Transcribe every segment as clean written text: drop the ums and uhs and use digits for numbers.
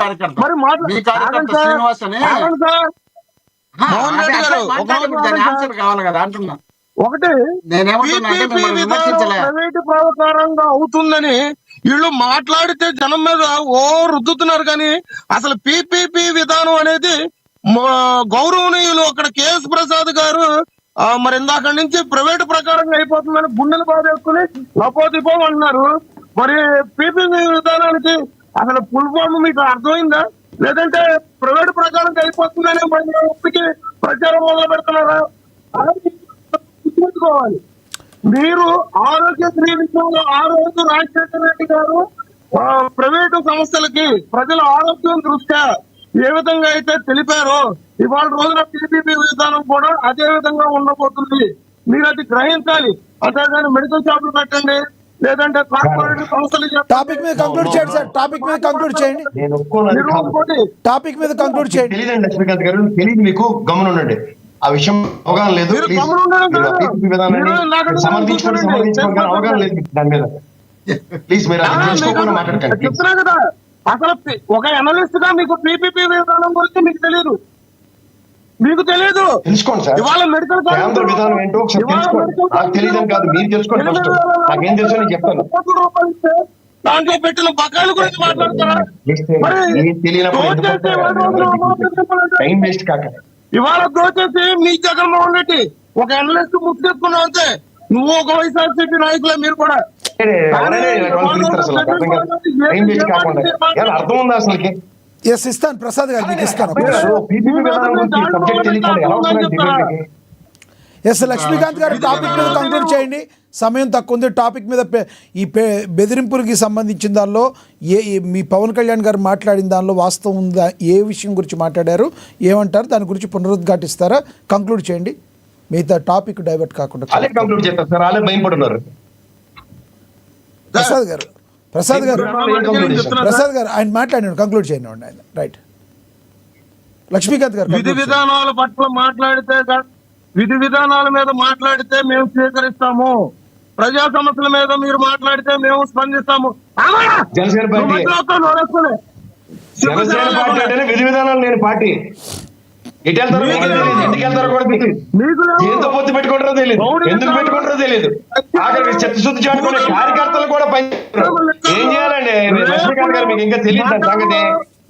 కార్యకర్త మరి మీ కార్యకర్త శ్రీనివాస్ అని మోహన్ రెడ్డి గారు ఆన్సర్ కావాలి కదా అంటున్నా. ఒకటి నేనేమంటున్నా అంటే మిమ్మల్ని విమర్శించలే. ప్రైవేటు ప్రకారంగా అవుతుందని వీళ్ళు మాట్లాడితే జనం మీద ఓ రుద్దుతున్నారు, కానీ అసలు పిపిపి విధానం అనేది గౌరవనీయులు అక్కడ కేఎస్ ప్రసాద్ గారు మరి ఇందాక నుంచి ప్రైవేటు ప్రకారంగా అయిపోతుందని గుండెలు బాధేసుకుని లపోదిపో అంటున్నారు. మరి పిపిపి విధానానికి అసలు ఫుల్ ఫామ్ మీకు అర్థమైందా, లేదంటే ప్రైవేటు ప్రకారంగా అయిపోతుందని ఒప్పికి ప్రచారం మొదలు పెడుతున్నారా? గుర్తుపెట్టుకోవాలి, మీరు ఆరోగ్యశ్రీ విషయంలో ఆ రోజు రాజశేఖర రెడ్డి గారు ప్రైవేటు సంస్థలకి ప్రజల ఆరోగ్యం దృష్ట్యా ఏ విధంగా అయితే తెలిపారో ఇవాళ రోజున పిపిపి విధానం కూడా అదే విధంగా ఉండబోతుంది. మీరు అది గ్రహించాలి. అంతేగాని మెడికల్ షాపులు పెట్టండి, లేదంటే కార్పొరేట్ సంస్థలు టాపిక్ మీద కంక్లూడ్ చేయండి సార్. టాపిక్ మీద కంక్లూడ్ చేయండి. టాపిక్ మీద కంక్లూడ్ చేయండి. తెలియదండి లక్ష్మీకాంత్ గారు, తెలియదు మీకు, గమనం ఉండండి. ఆ విషయం అవగాహన లేదు, సమర్థించుకోవడం అవగాహన లేదు దాని మీద. ప్లీజ్ మీరు మాట్లాడకండి. చెప్తున్నా కదా, అసలు ఒక అనలిస్ట్ గా మీకు పిపిపి విధానం గురించి మీకు తెలియదు, తెలుసుకోండి సార్. ఇవాళ మెడికల్ కేంద్ర విధానం ఏంటో ఒకసారి తెలుసుకోండి. నాకు తెలియదని కాదు, మీరు తెలుసుకోండి ఫస్ట్. నాకేం తెలుసు నేను చెప్తాను. దాంట్లో పెట్టిన బకాయిల గురించి మాట్లాడతారా? టైం వేస్ట్ కాక ఇవాళ దోచేసి మీ జగన్మోహన్ రెడ్డి ఒక అనలిస్ట్ ముక్కు తెచ్చుకున్నావు అంతే. నువ్వు ఒక వైఎస్ఆర్సీపీ నాయకులే మీరు కూడా. అర్థం ఉందా అసలుకి? ఎస్ ఇస్తాను ప్రసాద్ గారు, మీకు ఇస్తాను. ఎస్ లక్ష్మీకాంత్ గారు టాపిక్ మీద కంక్లూడ్ చేయండి, సమయం తక్కువ ఉంది. టాపిక్ మీద ఈ బెదిరింపులకి సంబంధించిన దానిలో మీ పవన్ కళ్యాణ్ గారు మాట్లాడిన దానిలో వాస్తవం ఉందా, ఏ విషయం గురించి మాట్లాడారు, ఏమంటారు, దాని గురించి పునరుద్ఘాటిస్తారా? కంక్లూడ్ చేయండి, మిగతా టాపిక్ డైవర్ట్ కాకుండా. ప్రసాద్ గారు ఆయన మాట్లాడినాడు, కంక్లూడ్ చేయండి ఆయన. రైట్, లక్ష్మీకాంత్ గారు. విధి విధానాల పట్ల మాట్లాడితే, విధి విధానాల మీద మాట్లాడితే మేము స్వీకరిస్తాము, ప్రజా సమస్యల మీద మీరు మాట్లాడితే మేము స్పందిస్తాము. జనసేన పార్టీ అంటే విధి విధానాలు లేని పార్టీ. ఎటు వెళ్తారో ఎందుకు వెళ్తారో కూడా తెలియదు, ఏంతో పొత్తు పెట్టుకుంటారో తెలియదు, ఎందుకు పెట్టుకుంటారో తెలియదు. ఆఖరికి చిత్తశుద్ధి చాటుకునే కార్యకర్తలు కూడా ఏం చేయాలండి? లక్ష్మీకాంత్ గారు మీకు ఇంకా తెలియదు సంగతి.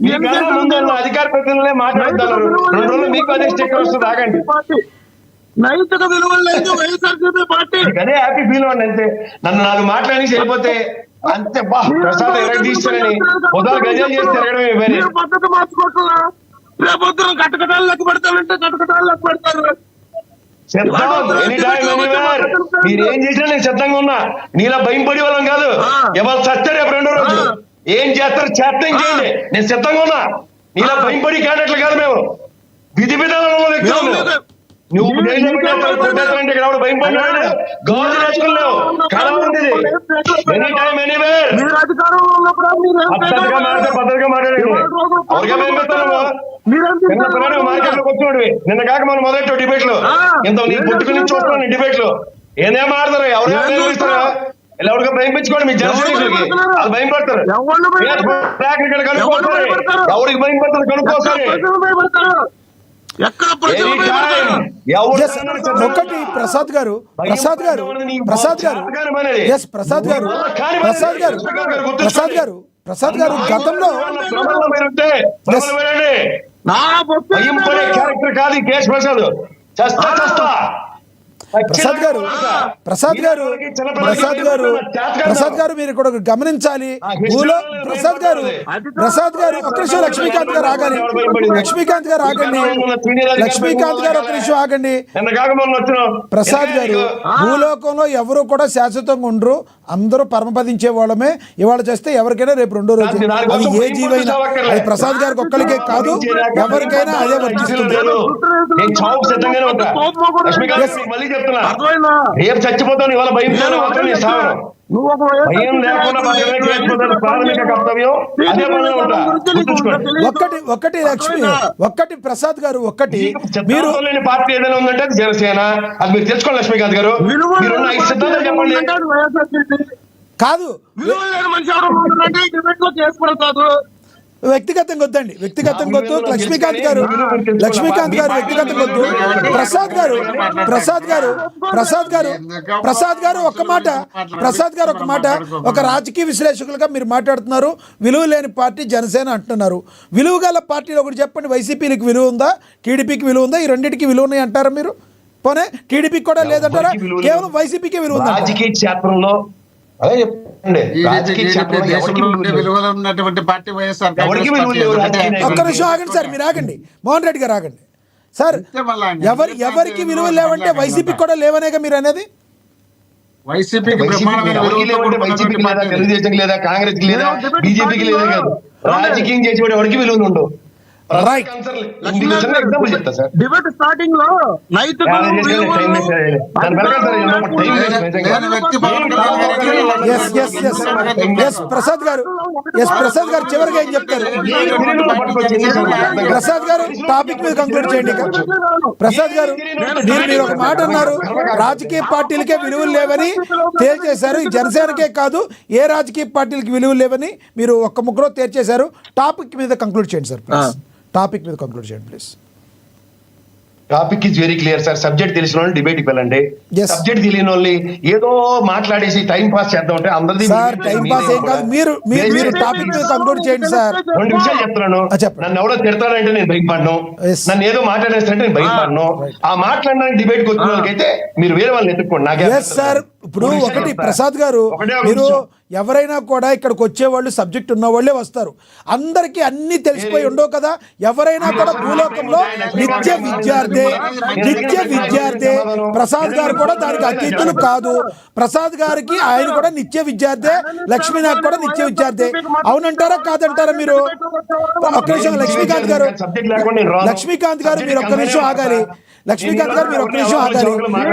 మీ కన్నా ముందు అధికార ప్రతినిధులే మాట్లాడుతున్నారు. 2 రోజులు మీకు అదే స్టిక్కర్ వస్తుంది, ఆగండి. నైతిక విలువలు లేదు వైఎస్ఆర్సీపీ పార్టీ. అదే హ్యాపీ ఫీల్ అవ్వండి అంతే. నన్ను 4 మాటలని వెళ్ళిపోతే అంతే. ప్రసాద్ ఎవరికి తీస్తారని ఉదాహరణ గజాలు చేసి తిరగడమే పద్ధతి మార్చుకోవట్లా. రేపొద్దున కటకటాలు లెక్క పెడతానంటే కటకటాలు లెక్క పెడతారు. మీరు ఏం చేసినా నేను సిద్ధంగా ఉన్నా. నీలా భయం పడి వాళ్ళం కాదు. ఎవరు చచ్చారు రేపు 2వ రోజు ఏం చేస్తారు చేస్తాం చేయండి, నేను సిద్ధంగా ఉన్నా. నీలా భయం పడి కానట్లు కాదు మేము. విధి విధానంలో వ్యక్తులు నువ్వు భయం పడినాడు గాజు వేసుకున్నావు. కళ ఉంది, ఎనీ టైం ఎనీవేర్. పద్ధతిగా మాట్లాడండి. ఎవరిగా భయం పెడతాను? మార్కెట్ లోకి వచ్చినోడివి. నిన్న కాక మనం మొదలెట్టావు డిబేట్ లో. ఇంత నీ పుట్టుకు నుంచి చూస్తున్నాను డిబేట్ లో. ఏదేం మాడతారు, ఎవరైనా భయపిస్తారా? ఎవరిగా భయపించుకోండి మీ జనసేనకి. అది భయం పడతారు. కనుక్కోసారి ఎవరికి భయం పడతారు కనుక్కోసారి. ఒకటి ప్రసాద్ గారు గతంలో భయం పడే క్యారెక్టర్ కాదు ఈ కేఎస్ ప్రసాద్. చేస్తా ప్రసాద్ గారు మీరు ఇక్కడ గమనించాలి. ప్రసాద్ గారు ఒక్క నిమిషం, లక్ష్మీకాంత్ గారు ఆగండి. ఒక్క నిమిషం ఆగండి. ప్రసాద్ గారు, భూలోకంలో ఎవరు కూడా శాశ్వతంగా ఉండరు, అందరూ పరమపదించే వాళ్ళమే. ఇవాళ చేస్తే ఎవరికైనా రేపు 2వ రోజు. అది ఏ జీవైనా, అది ప్రసాద్ గారికి ఒక్కరికే కాదు, ఎవరికైనా అదే వర్తిస్తుంది. రేపు చచ్చిపోతాను, ఇవాళ భయంతో భయం లేకుండా ప్రాథమిక కర్తవ్యం. అదే ఒక్కటి ప్రసాద్ గారు, మీరు లేని పార్టీ ఏదైనా ఉందంటే అది జనసేన. అది మీరు తెలుసుకోండి లక్ష్మీకాంత్ గారు. మీరున్న 5 సిద్ధాంతాలు చెప్పండి. కాదు మనిషి ఎవరు మాట్లాడంటే డిబేట్ లో చేసుకుంటారు. వ్యక్తిగతంగా వద్దండి, వ్యక్తిగతంగా వద్దు. లక్ష్మీకాంత్ గారు వ్యక్తిగతంగా వద్దు. ప్రసాద్ గారు ఒక మాట ఒక రాజకీయ విశ్లేషకులుగా మీరు మాట్లాడుతున్నారు. విలువ లేని పార్టీ జనసేన అంటున్నారు. విలువ గల పార్టీలో ఒకటి చెప్పండి. వైసీపీకి విలువ ఉందా, టీడీపీకి విలువ ఉందా? ఈ రెండింటికి విలువ ఉన్నాయి అంటారా మీరు? పోనీ టీడీపీకి కూడా లేదంటారా? కేవలం వైసీపీకే విలువ ఉందా? రాజకీయ క్షేత్రంలో అదే చెప్పండి. రాజకీయ క్షేత్రంలో విలువలు ఉన్నటువంటి పార్టీ వైఎస్ఆర్ ఎవరికి విలువ లేవు. ఒక్క నిమిషం ఆగండి సార్, మీరు ఆగండి. మోహన్ రెడ్డి గారు ఆగండి సార్. ఎవరికి విలువ లేవంటే వైసీపీకి కూడా లేవనేగా మీరు అనేది? వైసీపీకి లేదా, తెలుగుదేశం లేదా, కాంగ్రెస్ లేదా, బీజేపీకి లేదా కాదు. రాజకీయం చేసేవాడు ఎవరికి విలువలు ఉండవు. రైట్. డిబేట్ స్టార్టింగ్ లో ప్రసాద్ గారు చివరిగా ఏం చెప్తారు? ప్రసాద్ గారు టాపిక్ మీద కంక్లూడ్ చేయండి. ప్రసాద్ గారు మీరు ఒక మాట అన్నారు, రాజకీయ పార్టీలకే విలువలు లేవని తేల్చేశారు. జనసేనకే కాదు, ఏ రాజకీయ పార్టీలకి విలువలు లేవని మీరు ఒక్క ముగ్గురు తేల్చేశారు. టాపిక్ మీద కంక్లూడ్ చేయండి సార్ ప్లీజ్. టాపిక్ మీద కంక్లూడ్ చేయండి please. Topic is very clear sir. Subject తెలిసిన వాళ్ళు డిబేట్కి వెళ్ళండి. సబ్జెక్ట్ తెలియని వాళ్ళు ఏదో మాట్లాడేసి టైం పాస్ చేద్దాం అంటే అందరిది సార్ టైం పాస్ ఏం కాదు. మీరు టాపిక్ మీద కంక్లూడ్ చేయండి సార్. 2 విషయాలు చెప్తున్నాను. నన్ను ఎవడో తిడతాడంటే నేను భయపడను, నన్ను ఏదో మాట్లాడేస్తానంటే నేను భయపడను. ఆ మాట్లాడడానికి డిబేట్ కి వచ్చిన వాళ్ళకైతే మీరు వేరే వాళ్ళని ఎత్తుక్కోండి. నాకే సార్ ఇప్పుడు ఒకటి ప్రసాద్ గారు, మీరు ఎవరైనా కూడా ఇక్కడికి వచ్చేవాళ్ళు సబ్జెక్ట్ ఉన్న వాళ్ళే వస్తారు. అందరికీ అన్ని తెలిసిపోయి ఉండవు కదా. ఎవరైనా కూడా భూలోకంలో నిత్య విద్యార్థి. ప్రసాద్ గారు కూడా దానికి అతీతులు కాదు. ప్రసాద్ గారికి ఆయన కూడా నిత్య విద్యార్థి, లక్ష్మీనాథ్ కూడా నిత్య విద్యార్థి. అవునంటారా కాదంటారా మీరు? ఒక్క నిమిషం లక్ష్మీకాంత్ గారు మీరు ఒక్క నిమిషం ఆగాలి.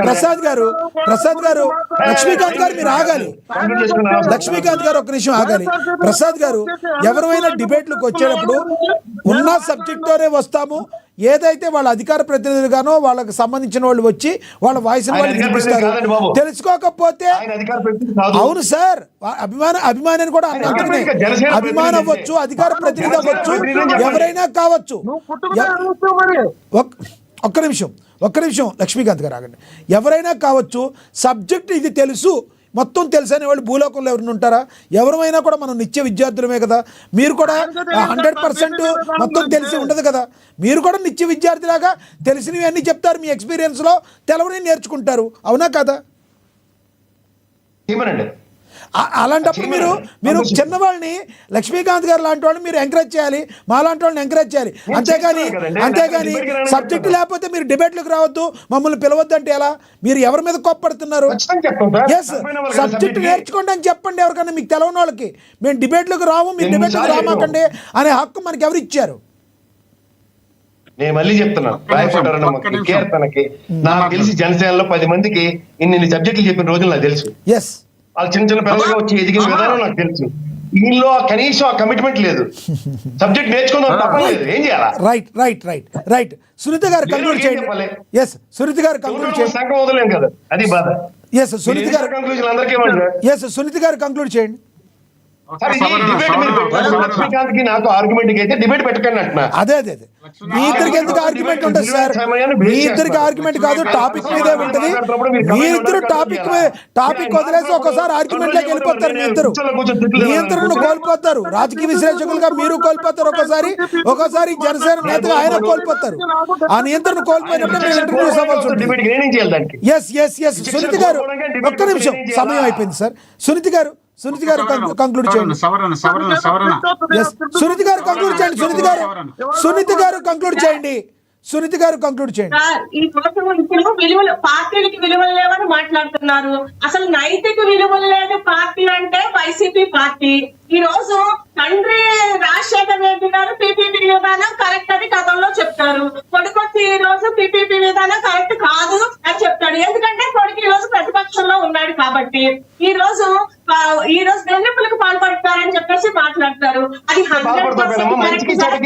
ప్రసాద్ గారు లక్ష్మీకాంత్ గారు మీరు ఆగాలి. ఒక్క నిమిషం ఆగాలి. ప్రసాద్ గారు, ఎవరైనా డిబేట్లకు వచ్చేటప్పుడు ఉన్న సబ్జెక్ట్తోనే వస్తాము. ఏదైతే వాళ్ళ అధికార ప్రతినిధులుగానో వాళ్ళకి సంబంధించిన వాళ్ళు వచ్చి వాళ్ళ వాయిస్ వాళ్ళు వినిపిస్తారు. తెలుసుకోకపోతే అవును సార్, అభిమానాన్ని కూడా అభిమానం అవ్వచ్చు, అధికార ప్రతినిధి అవ్వచ్చు, ఎవరైనా కావచ్చు. ఒక్క నిమిషం లక్ష్మీకాంత్ గారు ఆగండి. ఎవరైనా కావచ్చు, సబ్జెక్ట్ ఇది తెలుసు, మొత్తం తెలుసు అనే వాళ్ళు భూలోకంలో ఎవరిని ఉంటారా? ఎవరైనా కూడా మనం నిత్య విద్యార్థులమే కదా. మీరు కూడా 100% మొత్తం తెలిసి ఉండదు కదా. మీరు కూడా నిత్య విద్యార్థిలాగా తెలిసినవి అన్నీ చెప్తారు. మీ ఎక్స్పీరియన్స్లో తెలవని నేర్చుకుంటారు. అవునా కదా? అలాంటప్పుడు మీరు చిన్నవాళ్ళని, లక్ష్మీకాంత్ గారు లాంటి వాళ్ళని మీరు ఎంకరేజ్ చేయాలి, మా లాంటి వాళ్ళని ఎంకరేజ్ చేయాలి. అంతేగాని సబ్జెక్ట్ లేకపోతే మీరు డిబేట్లకు రావద్దు, మమ్మల్ని పిలవద్దు అంటే ఎలా? మీరు ఎవరి మీద కోప్పడుతున్నారు? ఎస్, సబ్జెక్ట్ నేర్చుకోండి అని చెప్పండి ఎవరికైనా, మీకు తెలవని వాళ్ళకి. మేము డిబేట్లకు రాము, మీరు డిబేట్లకు రామాకండి అనే హక్కు మనకి ఎవరు ఇచ్చారు? నేను మళ్ళీ చెప్తున్నాను, కీర్తనకి నాకు తెలిసి జనసేనలో 10 మందికి ఇన్ని సబ్జెక్టులు చెప్పిన రోజులు నాకు తెలుసు. ఎస్, వాళ్ళు చిన్న పిల్లలుగా వచ్చి ఎదిగిన విధానం నాకు తెలుసు. వీళ్ళు కనీసం ఆ కమిట్మెంట్ లేదు. సబ్జెక్ట్ నేర్చుకుందాం తప్పలేదు, ఏం చేయాలా? రైట్. సునీత గారు కంక్లూడ్ చేయండి. ఎస్, సునీత గారు కంక్లూడ్ చేయండి. సంఘం వదలేం కదా, అది బాధ. ఎస్, సునీత గారు కంక్లూజన్ అందరికీ సునీత గారు కంక్లూడ్ చేయండి. లక్ష్మీకాంత్ కి నాకు ఆర్గ్యుమెంట్ అయితే డిబేట్ పెట్టకండి అంటున్నా. అదే మీ ఇద్దరికి ఎందుకు ఆర్గ్యుమెంట్ ఉంటుంది సార్? మీ ఇద్దరికి ఆర్గ్యుమెంట్ కాదు, టాపిక్ మీదే ఉంటుంది. మీ ఇద్దరు టాపిక్ వదిలేసి ఒకసారి ఆర్గ్యుమెంట్ లోకి వెళ్ళిపోతారు. మీ ఇద్దరు నియంత్రణను కోల్పోతారు. రాజకీయ విశ్లేషకులుగా మీరు కోల్పోతారు. ఒకసారి జనసేన నేతగా ఆయన కోల్పోతారు. ఆ నియంత్రణ కోల్పోయినప్పుడు మీరు ఇంటర్వ్యూస్ అవ్వాల్సి ఉంటుంది. ఎస్ సునీత గారు ఒక్క నిమిషం, సమయం అయిపోయింది సార్. సునీత గారు కంక్లూడ్ చేయండి. సునీత గారు కంక్లూడ్ చేయండి. ఈ ఇప్పుడు విలువలు, పార్టీలకి విలువలు లేవని మాట్లాడుతున్నారు. అసలు నైతిక విలువలు లేని పార్టీ అంటే వైసీపీ పార్టీ. ఈ రోజు తండ్రి రాజశేఖర్ రెడ్డి గారు పీపీపీ విధానం కరెక్ట్ అని గతంలో చెప్తారు. కొడుకొచ్చి ఈ రోజు పీపీపీ విధానం కరెక్ట్ కాదు అని చెప్తాడు. ఎందుకంటే కొడుకు ఈ రోజు ప్రతిపక్షంలో ఉన్నాడు కాబట్టి. ఈ రోజు బెదిరింపులకు పాల్పడతారని చెప్పేసి మాట్లాడతారు. అది 100% కరెక్ట్.